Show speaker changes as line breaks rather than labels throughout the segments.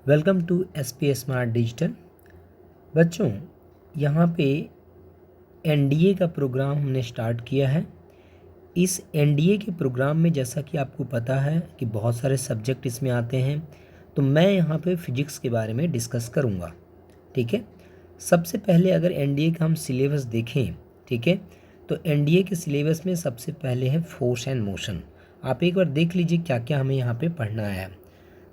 Welcome to SP smart digital. बच्चों, यहाँ पे NDA का प्रोग्राम हमने स्टार्ट किया है। इस NDA के प्रोग्राम में जैसा कि आपको पता है कि बहुत सारे सब्जेक्ट इसमें आते हैं, तो मैं यहाँ पे फिजिक्स के बारे में डिस्कस करूँगा। ठीक है, सबसे पहले अगर NDA का हम सिलेबस देखें, ठीक है, तो NDA के सिलेबस में सबसे पहले है फोर्स एंड मोशन। आप एक बार देख लीजिए क्या क्या हमें यहाँ पे पढ़ना है।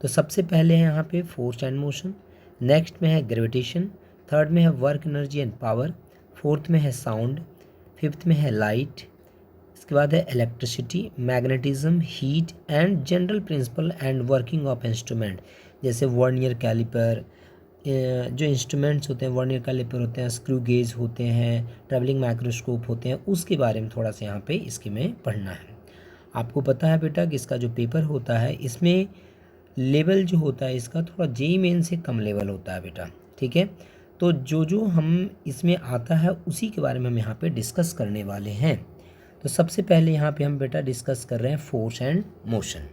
तो सबसे पहले है यहाँ पे फोर्स एंड मोशन, नेक्स्ट में है ग्रेविटेशन, थर्ड में है work energy and power, fourth में है साउंड, फिफ्थ में है लाइट, इसके बाद है electricity, magnetism, heat and general principle and working of instrument, जैसे वर्नियर कैलिपर, जो इंस्ट्रूमेंट्स होते हैं वर्नियर कैलिपर होते हैं, स्क्रू गेज होते हैं, ट्रैवलिंग माइक्रोस्कोप होते हैं, उसके बारे में थोड़ा सा यहाँ पे इसके में पढ़ना है। आपको पता है बेटा कि इसका जो पेपर होता है इसमें लेवल जो होता है इसका थोड़ा JEE मेन से कम लेवल होता है बेटा। ठीक है, तो जो हम इसमें आता है उसी के बारे में हम यहाँ पे डिस्कस करने वाले हैं। तो सबसे पहले यहाँ पे हम बेटा डिस्कस कर रहे हैं फोर्स एंड मोशन।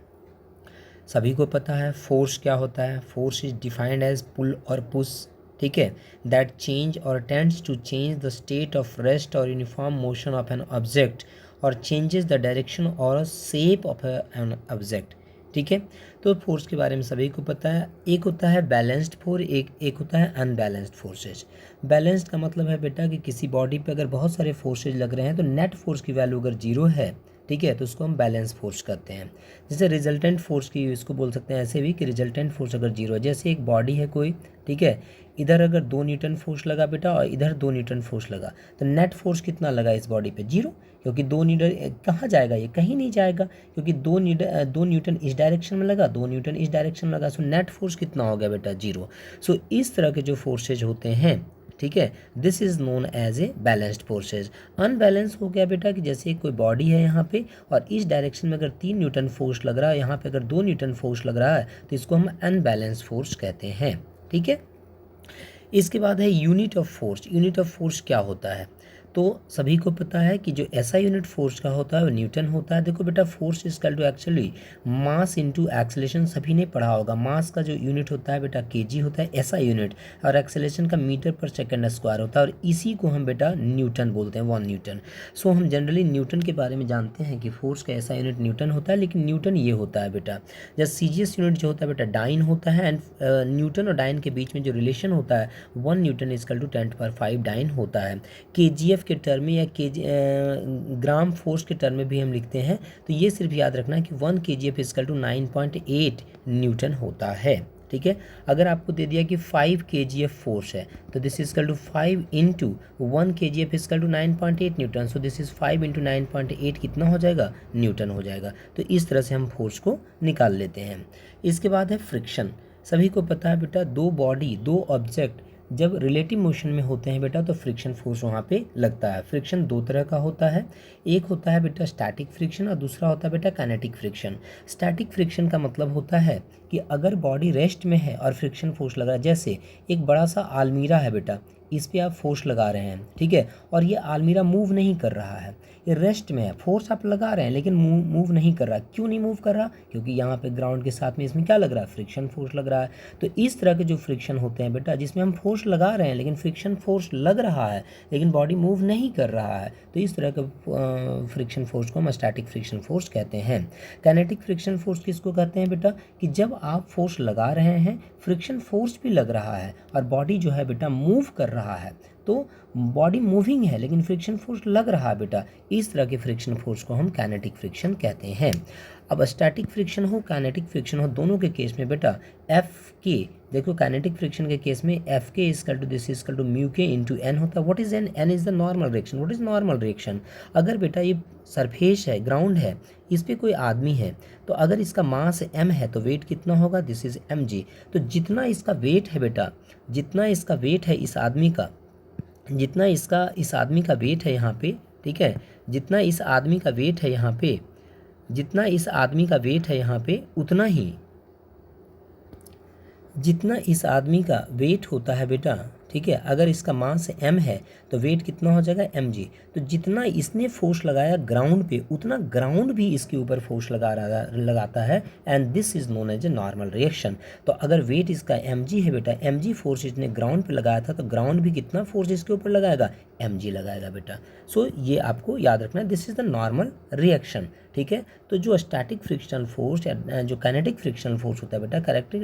सभी को पता है फोर्स क्या होता है। Force is defined as pull or push, ठीक है, that change or tends to change the state of rest or uniform motion of an object or changes the direction or shape of an object. ठीक है, तो force के बारे में सभी को पता है। एक होता है बैलेंस्ड फोर्स, एक होता है अनबैलेंस्ड फोर्सेज। बैलेंस्ड का मतलब है बेटा कि किसी बॉडी पे अगर बहुत सारे फोर्सेज लग रहे हैं तो नेट फोर्स की वैल्यू अगर 0 है, ठीक है, तो उसको हम बैलेंस फोर्स कहते हैं। जैसे रिजल्टेंट फोर्स की इसको बोल सकते हैं ऐसे भी कि रिजल्टेंट फोर्स अगर 0 है, जैसे एक बॉडी है कोई, ठीक है, इधर अगर 2 न्यूटन फोर्स लगा बेटा और इधर 2 न्यूटन फोर्स लगा, तो नेट फोर्स कितना लगा इस बॉडी पे? 0, क्योंकि 2 न्यूटन कहाँ जाएगा, ये कहीं नहीं जाएगा, क्योंकि 2 न्यूटन इस डायरेक्शन में लगा, 2 न्यूटन इस डायरेक्शन में लगा, सो नेट फोर्स कितना हो गया बेटा? 0। सो इस तरह के जो फोर्सेज होते हैं, ठीक है, this is known as a balanced forces. Unbalance हो गया बेटा कि जैसे कोई बॉडी है यहाँ पे और इस डायरेक्शन में अगर 3 न्यूटन फोर्स लग रहा है, यहाँ पे अगर 2 न्यूटन फोर्स लग रहा है, तो इसको हम अनबैलेंस फोर्स कहते हैं। ठीक है, इसके बाद है unit of force. Unit of force क्या होता है? तो सभी को पता है कि जो ऐसा यूनिट फोर्स का होता है वो न्यूटन होता है। देखो बेटा, force is equal to actually mass into acceleration, सभी ने पढ़ा होगा। मास का जो यूनिट होता है बेटा kg होता है, ऐसा यूनिट, और एक्सेलरेशन का मीटर पर सेकंड स्क्वायर होता है, और इसी को हम बेटा न्यूटन बोलते हैं, 1 न्यूटन। सो हम जनरली न्यूटन के बारे में जानते हैं कि फोर्स का ऐसा यूनिट न्यूटन होता है, लेकिन न्यूटन ये होता है बेटा, जैसे CGS यूनिट जो होता है बेटा डाइन होता है, एंड न्यूटन और डाइन के बीच में जो रिलेशन होता है 1 newton is equal to 10⁵ dyne होता है। KGF के टर्म में या ग्राम फोर्स के टर्म में भी हम लिखते हैं, तो ये सिर्फ याद रखना कि 1 kgf is equal to 9.8 Newton होता है। ठीक है, अगर आपको दे दिया कि 5 kgf फोर्स है, तो this is equal to 5 into 1 kgf is equal to 9.8 Newton, so this is 5 into 9.8 कितना हो जाएगा? न्यूटन हो जाएगा। तो इस तरह से हम फोर्स को निकाल लेते हैं। इसके बाद है फ्रिक्शन। सभी को पता है बेटा, दो बॉडी, दो ऑब्जेक्ट जब रिलेटिव मोशन में होते हैं बेटा, तो फ्रिक्शन फोर्स वहाँ पे लगता है। फ्रिक्शन दो तरह का होता है, एक होता है बेटा स्टैटिक फ्रिक्शन और दूसरा होता है बेटा काइनेटिक फ्रिक्शन। स्टैटिक फ्रिक्शन का मतलब होता है कि अगर बॉडी रेस्ट में है और फ्रिक्शन फोर्स लगा, जैसे एक बड़ा सा आलमीरा है बेटा, इस पर आप फोर्स लगा रहे हैं, ठीक है, और ये आलमीरा मूव नहीं कर रहा है, ये रेस्ट में है, फोर्स आप लगा रहे हैं लेकिन मूव नहीं कर रहा। क्यों नहीं मूव कर रहा? क्योंकि यहाँ पे ग्राउंड के साथ में इसमें क्या लग रहा है? फ्रिक्शन फोर्स लग रहा है। तो इस तरह के जो फ्रिक्शन होते हैं बेटा, जिसमें हम फोर्स लगा रहे हैं लेकिन फ्रिक्शन फोर्स लग रहा है लेकिन बॉडी मूव नहीं कर रहा है, तो इस तरह के फ्रिक्शन फोर्स को हम स्टैटिक फ्रिक्शन फोर्स कहते हैं। काइनेटिक फ्रिक्शन फोर्स किसको कहते हैं बेटा? कि जब आप फोर्स लगा रहे हैं, फ्रिक्शन फोर्स भी लग रहा है और बॉडी जो है बेटा मूव कर रहा है, तो बॉडी मूविंग है लेकिन फ्रिक्शन फोर्स लग रहा है बेटा, इस तरह के फ्रिक्शन फोर्स को हम काइनेटिक फ्रिक्शन कहते हैं। अब स्टैटिक फ्रिक्शन हो, काइनेटिक फ्रिक्शन हो, दोनों के केस में बेटा Fk, देखो काइनेटिक फ्रिक्शन के केस में Fk is equal to this is equal to μk into n होता है। What is n? n is the normal reaction. What is normal reaction? अगर बेटा ये सरफेस है, ग्राउंड है, इस पर कोई आदमी है, तो अगर इसका मास m है तो वेट कितना होगा? This is mg। तो जितना इसका वेट है बेटा, जितना इसका वेट है इस आदमी का, जितना इस आदमी का वेट है यहाँ पे, ठीक है, जितना इस आदमी का वेट है यहाँ पे, जितना इस आदमी का वेट है यहाँ पे, उतना ही जितना इस आदमी का वेट होता है बेटा, ठीक है। अगर इसका मास m है तो वेट कितना हो जाएगा mg। तो जितना इसने फोर्स लगाया ग्राउंड पे उतना ग्राउंड भी इसके ऊपर फोर्स लगाता है and this is known as a normal reaction. तो अगर वेट इसका mg है बेटा, mg फोर्स इसने ग्राउंड पे लगाया था तो ग्राउंड भी कितना फोर्स इसके ऊपर लगाएगा, mg लगाएगा बेटा। सो ये आपको याद रखना है, this is the normal reaction. ठीक है। तो जो स्टैटिक फ्रिक्शनल फोर्स या जो काइनेटिक फ्रिक्शनल फोर्स होता है बेटा,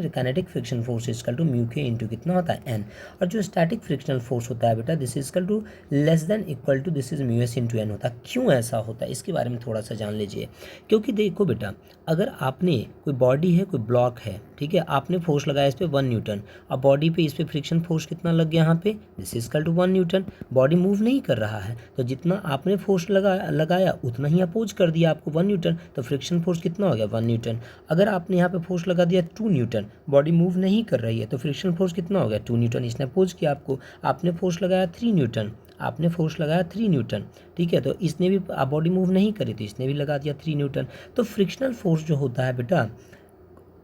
kinetic friction force is equal to mu k into कितना होता है n। और जो स्टैटिक फ्रिक्शनल फोर्स होता है बेटा, this is equal to less than equal to this is mu s into n होता है। क्यों ऐसा होता है इसके बारे में थोड़ा सा जान लीजिए। क्योंकि देखो बेटा, अगर आपने कोई बॉडी है, कोई ब्लॉक है, ठीक है, आपने फोर्स लगाया इस पर 1 न्यूटन, और बॉडी पे इस पर फ्रिक्शन फोर्स कितना लग गया यहाँ पे, this is equal to 1 Newton. Body move नहीं कर रहा है तो जितना आपने फोर्स लगाया उतना ही अपोज कर दिया आपको 1 न्यूटन, तो फ्रिक्शन फोर्स कितना हो गया 1 न्यूटन। अगर आपने यहाँ पे फोर्स लगा दिया 2 न्यूटन, बॉडी मूव नहीं कर रही है तो फ्रिक्शन फोर्स कितना हो गया 2 न्यूटन, इसने अपोज किया आपको। आपने फोर्स लगाया 3 न्यूटन, आपने फोर्स लगाया 3 न्यूटन, ठीक है, तो इसने भी बॉडी मूव नहीं करी तो इसने भी लगा दिया 3 न्यूटन। तो फ्रिक्शनल फोर्स जो होता है बेटा,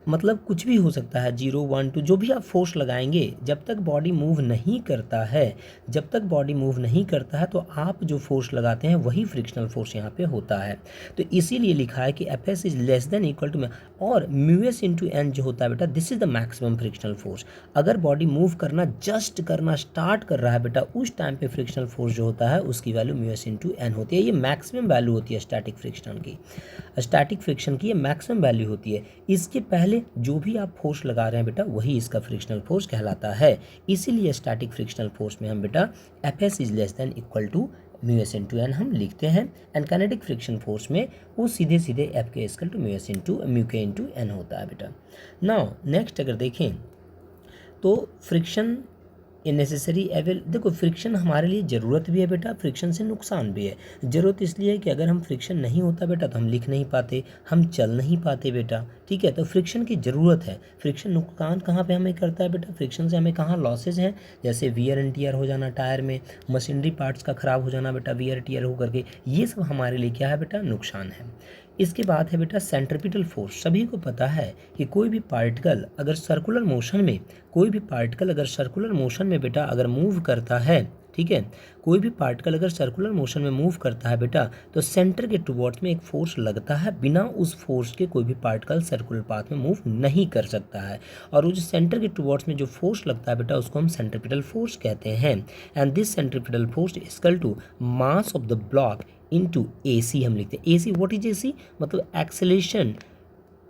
मतलब कुछ भी हो सकता है, 0 1 2 जो भी आप फोर्स लगाएंगे, जब तक बॉडी मूव नहीं करता है, जब तक बॉडी मूव नहीं करता है तो आप जो फोर्स लगाते हैं वही फ्रिक्शनल फोर्स यहाँ पे होता है। तो इसीलिए लिखा है कि F S is less than equal to, और म्यू एस इंटू एन जो होता है बेटा, this is the maximum frictional force. अगर बॉडी मूव करना स्टार्ट कर रहा है बेटा, उस टाइम पे फ्रिक्शनल फोर्स जो होता है उसकी value mu s into n होती है। ये मैक्सिमम वैल्यू होती है स्टैटिक फ्रिक्शन की, स्टैटिक फ्रिक्शन की ये मैक्सिमम वैल्यू होती है। इसके पहले जो भी आप फोर्स लगा रहे हैं बेटा वही इसका फ्रिक्शनल फोर्स कहलाता है। इसीलिए स्टैटिक फ्रिक्शनल फोर्स में हम बेटा F S is less than equal to mu s into n हम लिखते हैं, एंड काइनेटिक फ्रिक्शन फोर्स में वो सीधे एफ के equal to mu k into n होता है बेटा। नाउ नेक्स्ट अगर देखें तो फ्रिक्शन ए नेसेसरी देखो, फ्रिक्शन हमारे लिए ज़रूरत भी है बेटा, फ्रिक्शन से नुकसान भी है। ज़रूरत इसलिए है कि अगर हम फ्रिक्शन नहीं होता बेटा तो हम लिख नहीं पाते, हम चल नहीं पाते बेटा, ठीक है। तो फ्रिक्शन की ज़रूरत है। फ्रिक्शन नुकसान कहाँ पे हमें करता है बेटा, फ्रिक्शन से हमें कहाँ लॉसेज हैं, जैसे वियर एंड टीयर हो जाना टायर में, मशीनरी पार्ट्स का ख़राब हो जाना बेटा वियर टीयर हो करके, ये सब हमारे लिए क्या है बेटा, नुकसान है। इसके बाद है बेटा सेंट्रीपिटल फोर्स। सभी को पता है कि कोई भी पार्टिकल अगर सर्कुलर मोशन में बेटा अगर मूव करता है, ठीक है, कोई भी पार्टिकल अगर सर्कुलर मोशन में मूव करता है बेटा तो सेंटर के टुवर्ड्स में एक फोर्स लगता है, बिना उस फोर्स के कोई भी पार्टिकल सर्कुलर पाथ में मूव नहीं कर सकता है। और वो जो सेंटर के टुवर्ड्स में जो फोर्स लगता है बेटा उसको हम सेंट्रीपिटल फोर्स कहते हैं। And this centripetal force is equal to mass of the block into AC हम लिखते हैं। AC व्हाट इज AC, मतलब एक्सेलेरेशन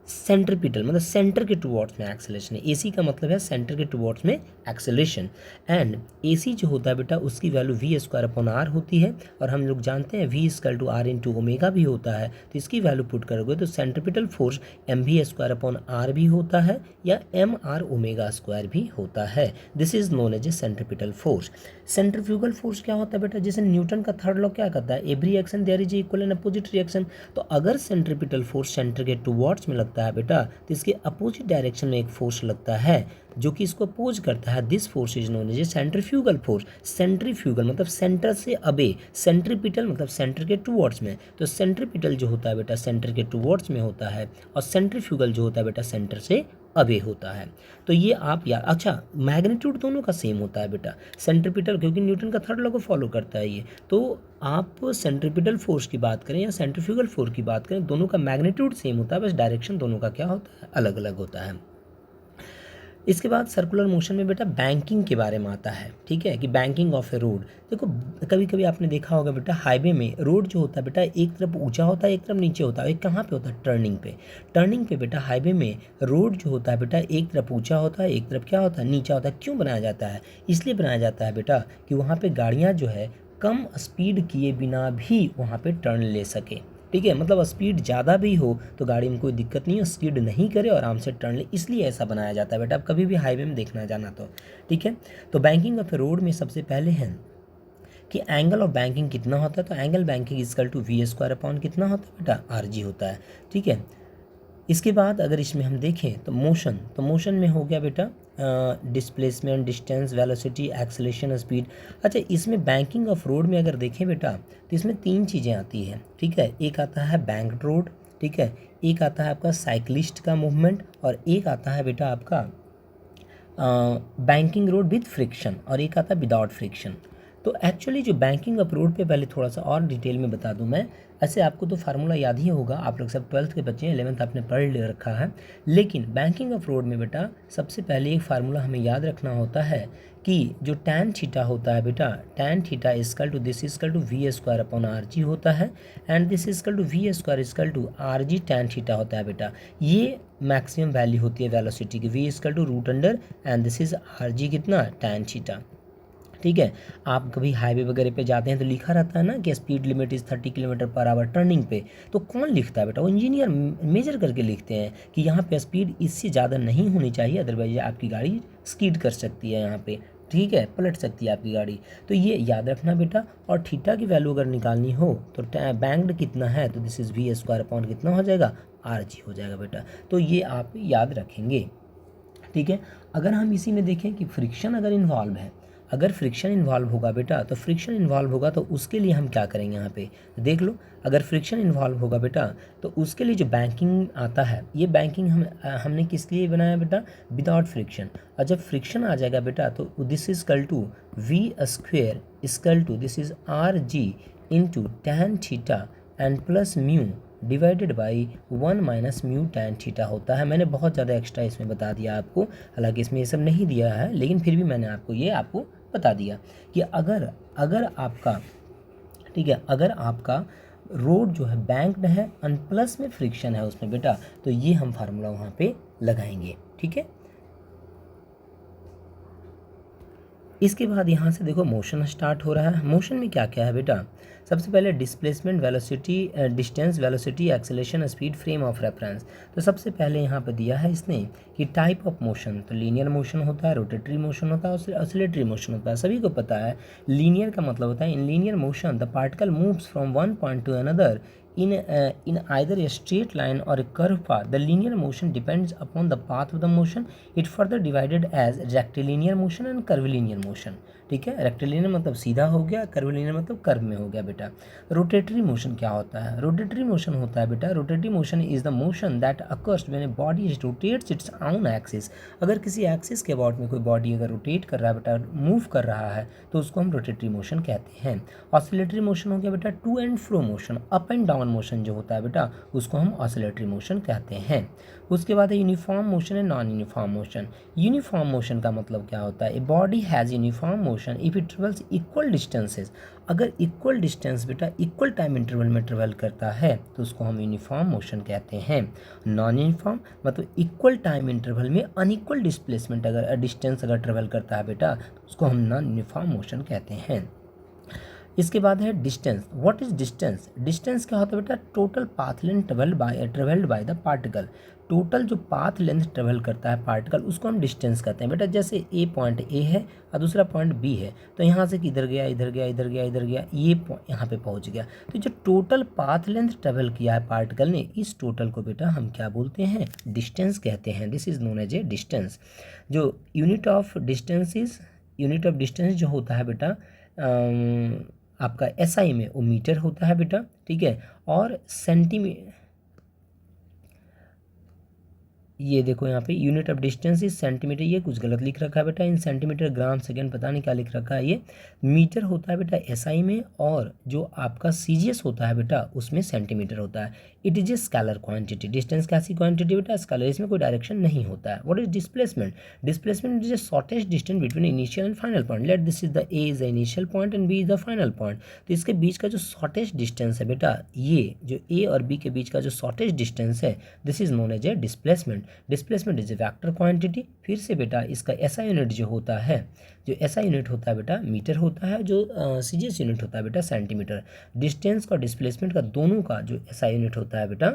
सेंट्रीपिटल, मतलब सेंटर के टुवर्ड्स में एक्सेलेरेशन है। AC का मतलब है सेंटर के टुवर्ड्स में एक्सेलेरेशन। एंड AC जो होता है बेटा उसकी वैल्यू v² होती है, और हम लोग जानते हैं v r इंटू ओमेगा भी होता है, तो इसकी वैल्यू पुट करोगे तो सेंट्रीपिटल फोर्स mv² भी होता है या mr² भी होता है। This is known as a centripetal force. Centrifugal force क्या होता है बेटा, जैसे न्यूटन का थर्ड लॉ क्या कहता है, every action there is equal and opposite reaction. तो अगर सेंट्रीपिटल फोर्स सेंटर के टुवर्ड्स में लगता है बेटा तो इसके अपोजिट डायरेक्शन में एक फोर्स लगता है जो कि इसको अपोज करता है। This force is known as a centrifugal force. Centrifugal मतलब सेंटर से अबे, सेंट्रीपिटल मतलब सेंटर के टुवर्ड्स में, तो सेंट्रीपिटल जो होता है बेटा सेंटर के टुवर्ड्स में होता है, और सेंट्रीफ्यूगल जो होता है बेटा सेंटर से अबे होता है। तो ये आप यार, अच्छा मैग्नीट्यूड दोनों का सेम होता है बेटा सेंट्रीपिटल, क्योंकि न्यूटन का थर्ड लॉ को फॉलो करता है ये। तो आप सेंट्रीपिटल फोर्स की बात करें या सेंट्रीफ्यूगल फोर्स की बात करें, दोनों का मैग्नीट्यूड सेम होता है, बस डायरेक्शन दोनों का क्या होता है, अलग अलग होता है। इसके बाद सर्कुलर मोशन में बेटा बैंकिंग के बारे में आता है, ठीक है, कि बैंकिंग ऑफ ए रोड। देखो कभी कभी आपने देखा होगा बेटा हाईवे में रोड जो होता है बेटा एक तरफ ऊंचा होता है एक तरफ नीचे होता है। एक कहाँ पे होता है, टर्निंग पे बेटा हाईवे में रोड जो होता है बेटा एक तरफ ऊंचा होता है एक तरफ क्या होता है, नीचा होता है। क्यों बनाया जाता है, इसलिए बनाया जाता है बेटा कि वहाँ पर गाड़ियाँ जो है कम स्पीड किए बिना भी वहाँ पर टर्न ले सके, ठीक है, मतलब स्पीड ज़्यादा भी हो तो गाड़ी में कोई दिक्कत नहीं है, स्पीड नहीं करे और आराम से टर्न ले, इसलिए ऐसा बनाया जाता है बेटा। आप कभी भी हाईवे में देखना जाना तो, ठीक है। तो बैंकिंग ऑफ ए रोड में सबसे पहले है कि एंगल ऑफ बैंकिंग कितना होता है, तो angle banking equal to v² कितना होता है बेटा, RG होता है, ठीक है। इसके बाद अगर इसमें हम देखें तो मोशन में हो गया बेटा displacement, distance, velocity, acceleration, speed. अच्छा इसमें बैंकिंग ऑफ रोड में अगर देखें बेटा तो इसमें 3 चीज़ें आती हैं, ठीक है। एक आता है बैंक्ड रोड, ठीक है, एक आता है आपका साइकिलिस्ट का मूवमेंट, और एक आता है बेटा आपका बैंकिंग रोड विद फ्रिक्शन और एक आता है विदाउट फ्रिक्शन। तो एक्चुअली जो बैंकिंग अप्रोच पे पहले थोड़ा सा और डिटेल में बता दूं मैं। ऐसे आपको तो फार्मूला याद ही होगा, आप लोग सब 12th के बच्चे हैं, 11th आपने पढ़ ले रखा है। लेकिन बैंकिंग अप्रोच में बेटा सबसे पहले एक फार्मूला हमें याद रखना होता है कि जो tan थीटा होता है बेटा, tan theta is equal to this is equal to v square upon r g होता है, and this is equal to v square is equal to r g tan theta होता है बेटा। ये मैक्सिमम वैल्यू होती है वेलोसिटी की, v is equal to root under and this is r g कितना tan थीटा। ठीक है, आप कभी हाईवे वगैरह पे जाते हैं तो लिखा रहता है ना कि speed limit is 30 kilometre per hour turning पे, तो कौन लिखता है बेटा? वो इंजीनियर मेजर करके लिखते हैं कि यहाँ पे स्पीड इससे ज़्यादा नहीं होनी चाहिए, अदरवाइज आपकी गाड़ी स्कीड कर सकती है यहाँ पे, ठीक है, पलट सकती है आपकी गाड़ी। तो ये याद रखना बेटा। और थीटा की वैल्यू अगर निकालनी हो तो बैंक्ड कितना है, तो this is v square upon कितना हो जाएगा, आर जी हो जाएगा बेटा। तो ये आप याद रखेंगे, ठीक है। अगर हम इसी में देखें कि फ्रिक्शन अगर इन्वॉल्व है, अगर फ्रिक्शन इन्वॉल्व होगा बेटा, तो फ्रिक्शन इन्वॉल्व होगा तो उसके लिए हम क्या करेंगे यहाँ पे देख लो। अगर फ्रिक्शन इन्वॉल्व होगा बेटा तो उसके लिए जो बैंकिंग आता है, ये बैंकिंग हमने किस लिए बनाया बेटा, विदाउट फ्रिक्शन। और जब फ्रिक्शन आ जाएगा बेटा तो this is equal to v square is equal to this is r g into tan theta and plus mu divided by 1 minus mu tan theta होता है। मैंने बहुत ज़्यादा एक्स्ट्रा इसमें बता दिया आपको, हालांकि इसमें ये सब नहीं दिया है, लेकिन फिर भी मैंने आपको बता दिया कि अगर आपका, ठीक है, अगर आपका रोड जो है बैंक्ड है और प्लस में फ्रिक्शन है उसमें बेटा, तो ये हम फार्मूला वहाँ पे लगाएंगे, ठीक है। इसके बाद यहाँ से देखो मोशन स्टार्ट हो रहा है। मोशन में क्या क्या है बेटा, सबसे पहले displacement, velocity, distance, velocity, acceleration, speed, frame of reference. तो सबसे पहले यहाँ पे दिया है इसने कि टाइप ऑफ मोशन, तो लीनियर मोशन होता है, रोटेटरी मोशन होता है और ऑसिलेटरी मोशन होता है, सभी को पता है। लीनियर का मतलब होता है in linear motion the particle moves from one point to another in either a straight line or a curved path. The linear motion depends upon the path of the motion. It further divided as rectilinear motion and curvilinear motion. ठीक है, rectilinear मतलब सीधा हो गया, curvilinear मतलब curve में हो गया बेटा। रोटेटरी मोशन क्या होता है, रोटेटरी मोशन होता है बेटा, rotatory motion is the motion that occurs when a body rotates its own axis. अगर किसी एक्सिस के अबाउट में कोई बॉडी अगर रोटेट कर रहा है बेटा, मूव कर रहा है, तो उसको हम रोटेटरी मोशन कहते हैं। ऑसिलेटरी मोशन हो गया बेटा to and fro motion, up and down motion जो होता है बेटा, उसको हम ऑसिलेटरी मोशन कहते हैं। उसके बाद है uniform motion and non uniform motion. Uniform motion का मतलब क्या होता है, a body has uniform motion if it travels equal distances. अगर इक्वल डिस्टेंस बेटा इक्वल टाइम इंटरवल में ट्रेवल करता है तो उसको हम यूनिफॉर्म मोशन कहते हैं। नॉन यूनिफॉर्म मतलब इक्वल टाइम इंटरवल में अनइक्वल डिस्प्लेसमेंट अगर डिस्टेंस अगर ट्रेवल करता है बेटा, तो उसको हम नॉन यूनिफॉर्म मोशन कहते हैं। इसके बाद है distance. What is distance, distance क्या होता है बेटा, total path length travelled by the particle. Total जो पाथ लेंथ ट्रेवल करता है पार्टिकल उसको हम डिस्टेंस कहते हैं बेटा। जैसे ए पॉइंट ए है और दूसरा पॉइंट बी है, तो यहाँ से किधर गया, इधर गया, इधर गया, इधर गया, ये यहाँ पे पहुँच गया। तो जो टोटल पाथ लेंथ ट्रेवल किया है पार्टिकल ने, इस टोटल को बेटा हम क्या बोलते हैं, डिस्टेंस कहते हैं। This is known as a distance. जो यूनिट ऑफ डिस्टेंस जो होता है बेटा आपका एसआई में वो मीटर होता है बेटा, ठीक है। और ये देखो यहाँ पे unit of distance is centimetre, ये कुछ गलत लिख रखा है बेटा, इन सेंटीमीटर ग्राम सेकंड पता नहीं क्या लिख रखा है। ये मीटर होता है बेटा एसआई में, और जो आपका सीजीएस होता है बेटा उसमें सेंटीमीटर होता है। It is a scalar quantity. Distance कैसी क्वांटिटी बेटा, स्केलर, इसमें कोई डायरेक्शन नहीं होता है। What is displacement, displacement is a shortest distance between initial and final point. Let this is the A is the initial point and B is the final point. तो इसके बीच का जो शॉर्टेस्ट डिस्टेंस है बेटा, ये जो ए और बी के बीच का जो शॉर्टेस्ट डिस्टेंस है, this is known as a displacement. Displacement is a vector quantity. फिर से बेटा इसका एसआई यूनिट जो होता है, जो एसआई यूनिट होता है बेटा मीटर होता है, जो सीजीएस यूनिट होता है बेटा सेंटीमीटर। डिस्टेंस का डिस्प्लेसमेंट का दोनों का जो एसआई यूनिट होता है बेटा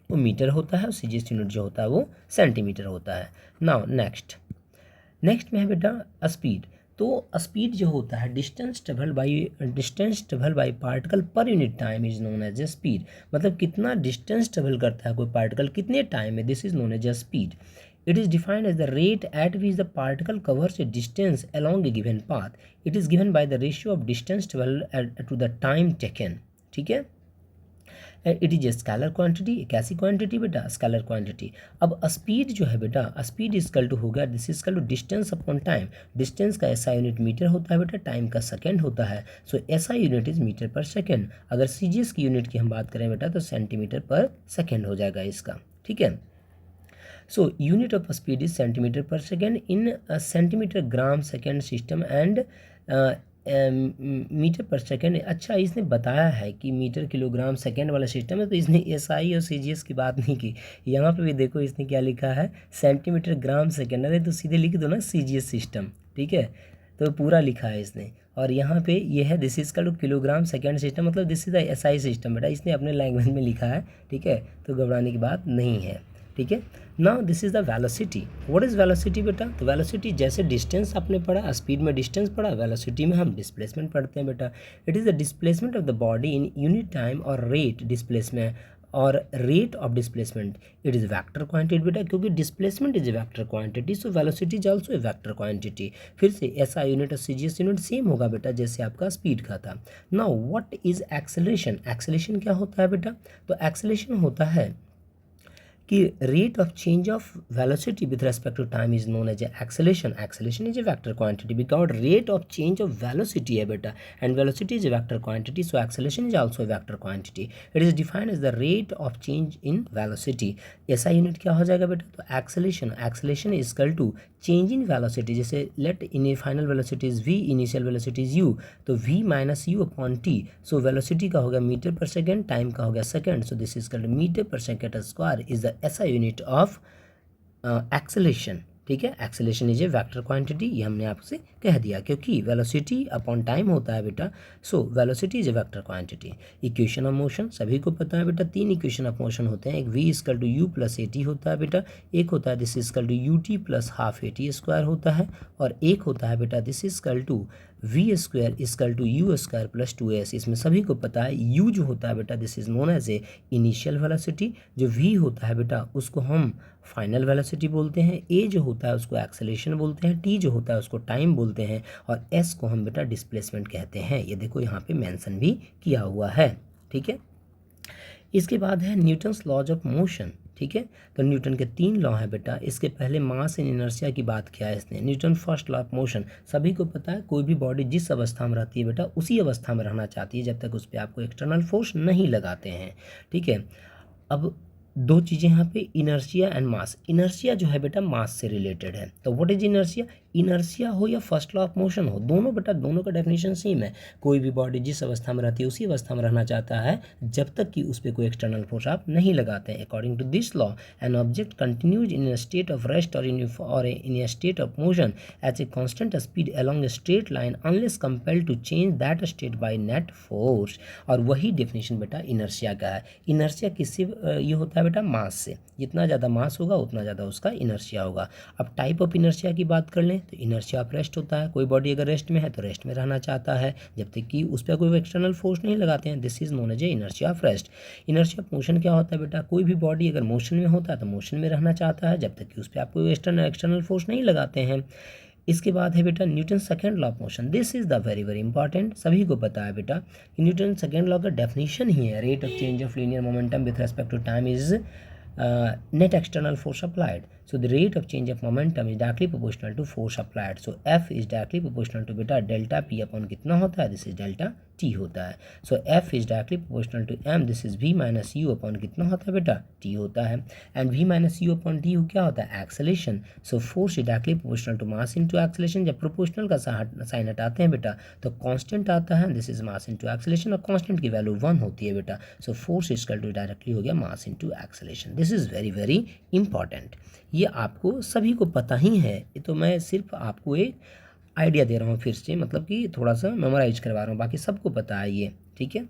वो मीटर होता है, और सीजीएस यूनिट जो होता है वो सेंटीमीटर होता है। नाउ नेक्स्ट में है बेटा स्पीड। तो स्पीड जो होता है distance travel by particle per unit time is known as a speed. मतलब कितना डिस्टेंस ट्रेवल करता है कोई पार्टिकल कितने टाइम में, this is known as a speed. It is defined as the rate at which the particle covers a distance along a given path. It is given by the ratio of distance travel to the time taken, ठीक है। It is a scalar quantity. कैसी quantity बेटा? Scalar quantity. अब speed जो है बेटा, speed is equal to हो गया, this is equal to distance upon time. Distance का एसआई यूनिट मीटर होता है बेटा, टाइम का सेकंड होता है, सो एसआई यूनिट इज मीटर पर सेकंड। अगर सीजीएस की यूनिट की हम बात करें बेटा तो सेंटीमीटर पर सेकंड हो जाएगा इसका, ठीक है। So unit of speed is centimetre per second in centimetre gram second system and metre per second. अच्छा, इसने बताया है कि मीटर किलोग्राम सेकेंड वाला सिस्टम है, तो इसने एसआई और सीजीएस की बात नहीं की। यहाँ पे भी देखो इसने क्या लिखा है, सेंटीमीटर ग्राम सेकेंड। अरे तो सीधे लिख दो ना सीजीएस सिस्टम, ठीक है, तो पूरा लिखा है इसने। और यहाँ पे ये है दिस इज का किलोग्राम सेकेंड सिस्टम, मतलब this is the SI system बेटा, इसने अपने लैंग्वेज में लिखा है, ठीक है, तो घबराने की बात नहीं है, ठीक है। Now this is the velocity. What is velocity बेटा? तो वेलोसिटी जैसे डिस्टेंस आपने पढ़ा, स्पीड में डिस्टेंस पढ़ा, वेलोसिटी में हम डिस्प्लेसमेंट पढ़ते हैं बेटा। It is the displacement of the body in unit time और रेट डिस्प्लेसमेंट और rate of displacement. It is vector quantity बेटा, क्योंकि displacement is a vector quantity, so velocity is also a vector quantity. फिर से ऐसा unit और CGS unit same होगा बेटा जैसे आपका स्पीड का था। Now what is acceleration? Acceleration क्या होता है बेटा? तो एक्सेलरेशन होता है कि rate of change of velocity with respect to time is known as acceleration. Acceleration is a vector quantity because rate of change of velocity है बेटा, and velocity is a vector quantity, so acceleration is also a vector quantity. It is defined as the rate of change in velocity. ऐसा unit क्या हो जाएगा बेटा? तो acceleration. Acceleration is equal to change in velocity. जैसे let in final velocity is v, initial velocity is u, तो v minus u upon t. So velocity का हो गया मीटर पर सेकेंड, टाइम का हो गया second, so this is called metre per second square is the SI unit of acceleration, ठीक है। Acceleration is a vector quantity, ये हमने आपसे कह दिया, क्योंकि वेलोसिटी अपॉन टाइम होता है बेटा, so velocity is a vector quantity. Equation of motion सभी को पता है बेटा, तीन इक्वेशन ऑफ मोशन होते हैं। एक v is equal to u plus a t होता है बेटा, एक होता है this is equal to u t plus half a t square होता है, और एक होता है बेटा this is equal to v square is equal to u square plus two s. इसमें सभी को पता है यू जो होता है बेटा this is known as a initial velocity, जो वी होता है बेटा उसको हम फाइनल वेलोसिटी बोलते हैं, ए जो होता है उसको एक्सेलरेशन बोलते हैं, टी जो होता है उसको टाइम बोलते हैं, और एस को हम बेटा डिस्प्लेसमेंट कहते हैं। ये देखो यहाँ पे मेंशन भी किया हुआ है, ठीक है। इसके बाद है न्यूटन्स लॉज ऑफ मोशन, ठीक है। तो न्यूटन के तीन लॉ है बेटा। इसके पहले मास एंड इनर्शिया की बात किया है इसने। Newton first law of motion, सभी को पता है कोई भी बॉडी जिस अवस्था में रहती है बेटा उसी अवस्था में रहना चाहती है जब तक उस पर आपको एक्सटर्नल फोर्स नहीं लगाते हैं, ठीक है। अब दो चीज़ें यहाँ पे, इनर्शिया एंड मास। इनर्शिया जो है बेटा मास से रिलेटेड है, तो व्हाट इज इनर्शिया? इनर्शिया हो या फर्स्ट लॉ ऑफ मोशन हो, दोनों बेटा दोनों का डेफिनेशन सेम है। कोई भी बॉडी जिस अवस्था में रहती है उसी अवस्था में रहना चाहता है जब तक कि उस पर कोई एक्सटर्नल फोर्स आप नहीं लगाते हैं। According to this law an object continues in state of rest or in state of motion at a constant speed along a straight line unless compelled to change that state by net force. और वही definition बेटा inertia का है। Inertia किससे ये होता है बेटा? मास से। जितना ज़्यादा मास होगा उतना ज़्यादा उसका इनर्शिया होगा। अब टाइप ऑफ इनर्शिया की बात कर लें तो इनर्शिया ऑफ रेस्ट होता है। कोई बॉडी अगर रेस्ट में है तो रेस्ट में रहना चाहता है जब तक कि उस पर कोई एक्सटर्नल फोर्स नहीं लगाते हैं, this is known as a inertia of rest. Inertia of motion क्या होता है बेटा? कोई भी बॉडी अगर मोशन में होता है तो मोशन में रहना चाहता है जब तक कि उस पर आप कोई एक्सटर्नल फोर्स नहीं लगाते हैं। इसके बाद है बेटा Newton second law of motion. This is the very very important, सभी को पता है बेटा कि न्यूटन सेकेंड लॉ का डेफिनेशन ही है rate of change of linear momentum with respect to time is net external force applied. So the rate of change of momentum is directly proportional to force applied. So F is directly proportional to beta delta P upon कितना होता है? This is delta T होता है. So F is directly proportional to M. This is V minus U upon कितना होता है बेटा? T होता है. And V minus U upon T क्या होता है? Acceleration. So force is directly proportional to mass into acceleration. जब proportional का साइन हटाते हैं बेटा तो constant आता है. This is mass into acceleration और constant की वैल्यू 1 होती है बेटा. So force is equal to directly हो गया mass into acceleration. This is very very important. ये आपको सभी को पता ही है, ये तो मैं सिर्फ आपको एक आइडिया दे रहा हूँ फिर से, मतलब कि थोड़ा सा मेमोराइज करवा रहा हूँ, बाकी सबको पता है ये, ठीक है।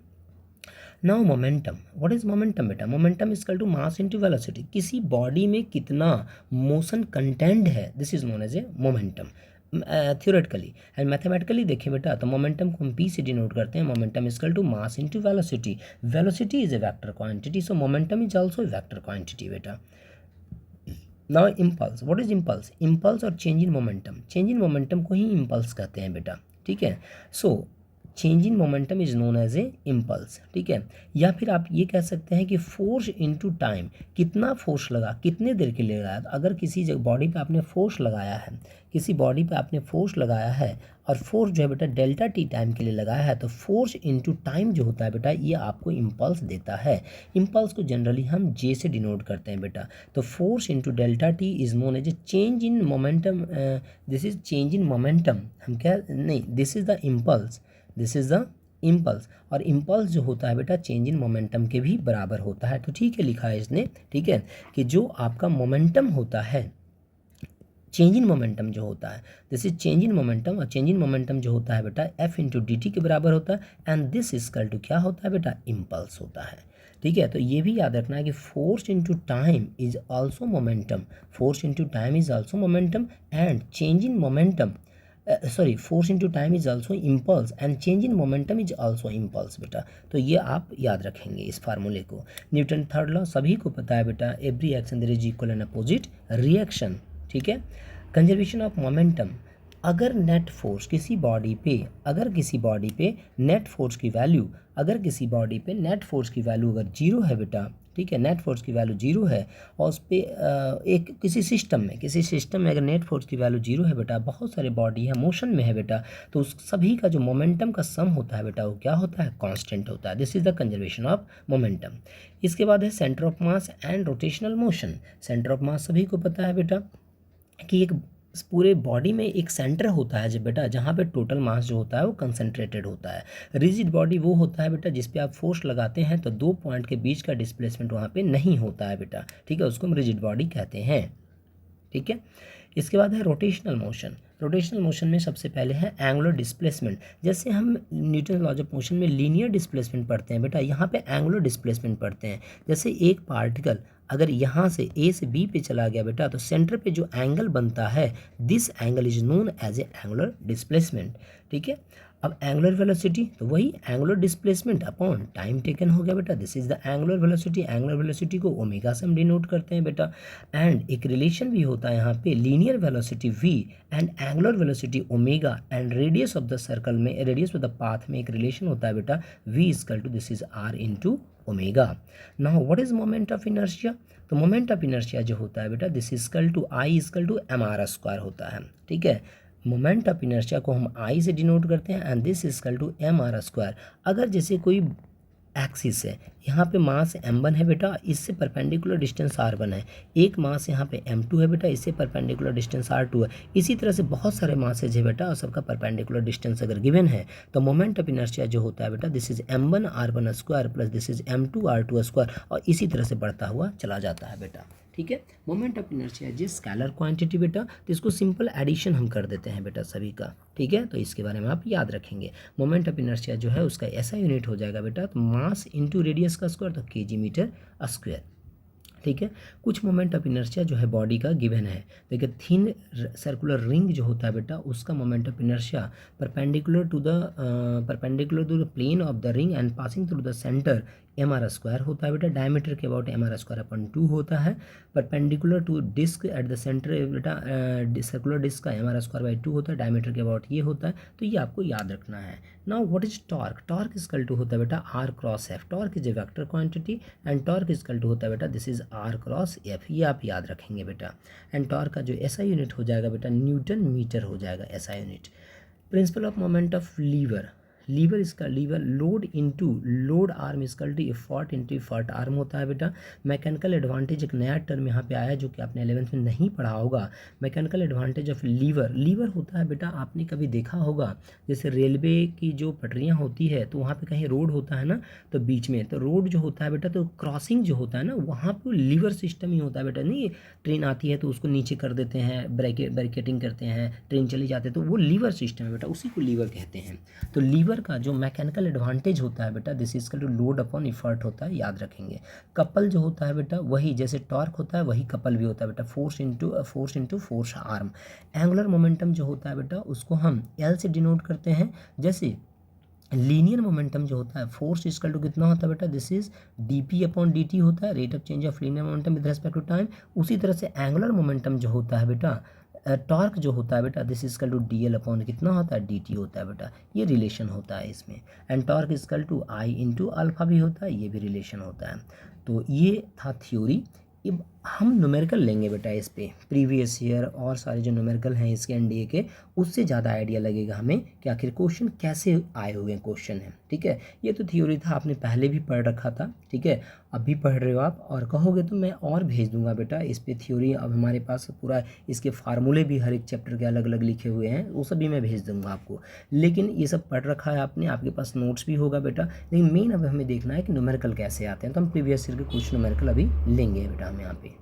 Now momentum, what is momentum बेटा? Momentum is equal to mass into velocity. किसी बॉडी में कितना मोशन कंटेंट है, this is known as a momentum theoretically. And mathematically देखें बेटा तो मोमेंटम को हम पी से डिनोट करते हैं। Momentum is equal to mass into velocity. Velocity is a vector quantity, so momentum is also a vector quantity बेटा। Now impulse, what is impulse? Impulse or change in momentum, change in momentum को ही impulse कहते हैं बेटा, ठीक है। So change in momentum is known as a impulse, ठीक है। या फिर आप ये कह सकते हैं कि फोर्स इनटू टाइम, कितना फोर्स लगा, कितने देर के लिए लगाया। अगर किसी बॉडी पे आपने फोर्स लगाया है, किसी बॉडी पे आपने फोर्स लगाया है और फोर्स जो है बेटा डेल्टा टी टाइम के लिए लगाया है, तो फोर्स इनटू टाइम जो होता है बेटा ये आपको इम्पल्स देता है। इम्पल्स को जनरली हम जे से डिनोट करते हैं बेटा। तो force into delta t is known as a change in momentum, this is change in momentum, हम क्या नहीं, this is the impulse, this is the impulse. और इम्पल्स जो होता है बेटा चेंज इन मोमेंटम के भी बराबर होता है। तो ठीक है, लिखा है इसने, ठीक है, कि जो आपका मोमेंटम होता है, चेंज इन मोमेंटम जो होता है, this is change in momentum, और चेंज इन मोमेंटम जो होता है बेटा एफ इंटू डी टी के बराबर होता है। एंड दिस इक्वल टू क्या होता है बेटा, इम्पल्स होता है, ठीक है। तो ये भी याद रखना है कि force into time is also momentum, force into time is also momentum and change in momentum, sorry, force into time is also impulse and change in momentum is also impulse बेटा। तो ये आप याद रखेंगे इस फार्मूले को। न्यूटन थर्ड लॉ सभी को पता है बेटा, every action there is equal and opposite reaction, ठीक है। कंजर्वेशन ऑफ मोमेंटम, अगर नेट फोर्स किसी बॉडी पे, अगर किसी बॉडी पे नेट फोर्स की वैल्यू, अगर किसी बॉडी पे नेट फोर्स की वैल्यू अगर जीरो है बेटा, ठीक है, नेट फोर्स की वैल्यू जीरो है और उस पर एक किसी सिस्टम में अगर नेट फोर्स की वैल्यू जीरो है बेटा, बहुत सारे बॉडी है मोशन में है बेटा, तो उस सभी का जो मोमेंटम का सम होता है बेटा वो क्या होता है, कांस्टेंट होता है। This is the conservation of momentum. इसके बाद है centre of mass and rotational motion. Centre of mass सभी को पता है बेटा कि एक पूरे बॉडी में एक सेंटर होता है जब बेटा, जहाँ पे टोटल मास जो होता है वो कंसंट्रेटेड होता है। रिजिड बॉडी वो होता है बेटा जिस पे आप फोर्स लगाते हैं तो दो पॉइंट के बीच का डिस्प्लेसमेंट वहाँ पे नहीं होता है बेटा, ठीक है, उसको हम रिजिड बॉडी कहते हैं, ठीक है। इसके बाद है रोटेशनल मोशन। रोटेशनल मोशन में सबसे पहले है एंगुलर डिस्प्लेसमेंट। जैसे हम न्यूटन लॉज ऑफ मोशन में लीनियर डिस्प्लेसमेंट पढ़ते हैं बेटा, यहाँ पे एंगुलर डिस्प्लेसमेंट पढ़ते हैं। जैसे एक पार्टिकल अगर यहाँ से ए से बी पे चला गया बेटा, तो सेंटर पे जो एंगल बनता है, this angle is known as a angular displacement, ठीक है। अब एंगुलर वेलोसिटी, तो वही angular displacement upon time taken हो गया बेटा, this is the angular velocity. Angular velocity को ओमेगा से हम डिनोट करते हैं बेटा। एंड एक रिलेशन भी होता है यहाँ पे, linear velocity v and angular velocity omega and radius of the circle में, रेडियस ऑफ द पाथ में एक रिलेशन होता है बेटा, v equal to this is r into omega. Now what is moment of inertia, तो moment of inertia जो होता है बेटा, this equal to I equal to mr square होता है, ठीक है। मोमेंट ऑफ इनर्शिया को हम I से डिनोट करते हैं and this equal to mr square. अगर जैसे कोई एक्सिस है, यहाँ पे मास m1 है बेटा, इससे परपेंडिकुलर डिस्टेंस r1 है, एक मास यहाँ पे m2 है बेटा, इससे परपेंडिकुलर डिस्टेंस r2 है। इसी तरह से बहुत सारे मासेज है बेटा और सबका परपेंडिकुलर डिस्टेंस अगर गिवन है तो मोमेंट ऑफ इनर्शिया जो होता है बेटा, this is m1 r1 square plus this is m2 r2 square, और इसी तरह से बढ़ता हुआ चला जाता है बेटा, ठीक है। मोमेंट ऑफ इनर्शिया जो स्केलर क्वांटिटी बेटा, तो इसको सिंपल एडिशन हम कर देते हैं बेटा सभी का, ठीक है। तो इसके बारे में आप याद रखेंगे। मोमेंट ऑफ इनर्शिया जो है उसका ऐसा यूनिट हो जाएगा बेटा, तो मास इंटू रेडियस का स्क्वायर, तो केजी मीटर स्क्वायर, ठीक है। कुछ मोमेंट ऑफ इनर्शिया जो है बॉडी का गिवन है। देखिए थिन सर्कुलर रिंग जो होता है बेटा, उसका moment of inertia perpendicular to the plane of the ring and passing through the centre mr square होता है बेटा। डायमीटर के अबाउट mr स्क्वायर अपन 2 होता है। Perpendicular to disc at the centre बेटा, सर्कुलर डिस्क का mr स्क्वायर बाई 2 होता है। डायमीटर के अबाउट ये होता है, तो ये आपको याद रखना है। Now what is torque, torque equal to होता है बेटा r cross f। Torque is a vector quantity and torque equal to होता है बेटा, this is r cross f, ये आप याद रखेंगे बेटा। एंड टॉर्क का जो ऐसा यूनिट हो जाएगा बेटा, न्यूटन मीटर हो जाएगा ऐसा unit. Principle of moment of lever, lever इसका lever load into load arm equal to effort into effort arm होता है बेटा। मैकेनिकल एडवांटेज एक नया टर्म यहाँ पे आया जो कि आपने 11th में नहीं पढ़ा होगा। Mechanical advantage of lever, lever होता है बेटा, आपने कभी देखा होगा जैसे रेलवे की जो पटरियाँ होती है तो वहाँ पे कहीं रोड होता है ना, तो बीच में तो रोड जो होता है बेटा, तो क्रॉसिंग जो होता है ना वहाँ पे लीवर सिस्टम ही होता है बेटा। नहीं, ट्रेन आती है तो उसको नीचे कर देते हैं, बैरिकेटिंग करते हैं, ट्रेन चली जाती है, तो वो लीवर सिस्टम है बेटा, उसी को लीवर कहते हैं। तो लीवर का जो मैकेनिकल एडवांटेज होता है बेटा, this is to load upon effort होता है, याद रखेंगे। कपल जो होता है बेटा, वही जैसे टॉर्क होता है वही कपल भी होता है बेटा, force into force arm. Angular momentum जो होता है बेटा, उसको हम एल से डिनोट करते हैं। जैसे लीनियर मोमेंटम जो होता है, फोर्स इक्वल टू कितना होता है बेटा, this is dp upon dt होता है, rate of change of linear momentum with respect to time. उसी तरह से एंगुलर मोमेंटम जो होता है बेटा, टॉर्क जो होता है बेटा, this equal to dl upon कितना होता है, dt होता है बेटा। ये रिलेशन होता है इसमें। And torque equal to I into alpha भी होता है, ये भी रिलेशन होता है। तो ये था थ्योरी। अब हम न्यूमेरिकल लेंगे बेटा इस पे, प्रीवियस ईयर और सारे जो न्यूमेरिकल हैं इसके एनडीए के, उससे ज़्यादा आइडिया लगेगा हमें कि आखिर क्वेश्चन कैसे आए हुए हैं क्वेश्चन है। ठीक है, ये तो थ्योरी था, आपने पहले भी पढ़ रखा था। ठीक है, अभी पढ़ रहे हो आप, और कहोगे तो मैं और भेज दूंगा बेटा इस पे थ्योरी। अब हमारे पास पूरा इसके फार्मूले भी हर एक चैप्टर के अलग अलग लिखे हुए हैं, वो सब भी मैं भेज दूंगा आपको। लेकिन ये सब पढ़ रखा है आपने, आपके पास नोट्स भी होगा बेटा। लेकिन मेन अब हमें देखना है कि न्यूमेरिकल कैसे आते हैं, तो हम प्रीवियस ईयर के कुछ न्यूमेरिकल अभी लेंगे बेटा हम यहाँ पे।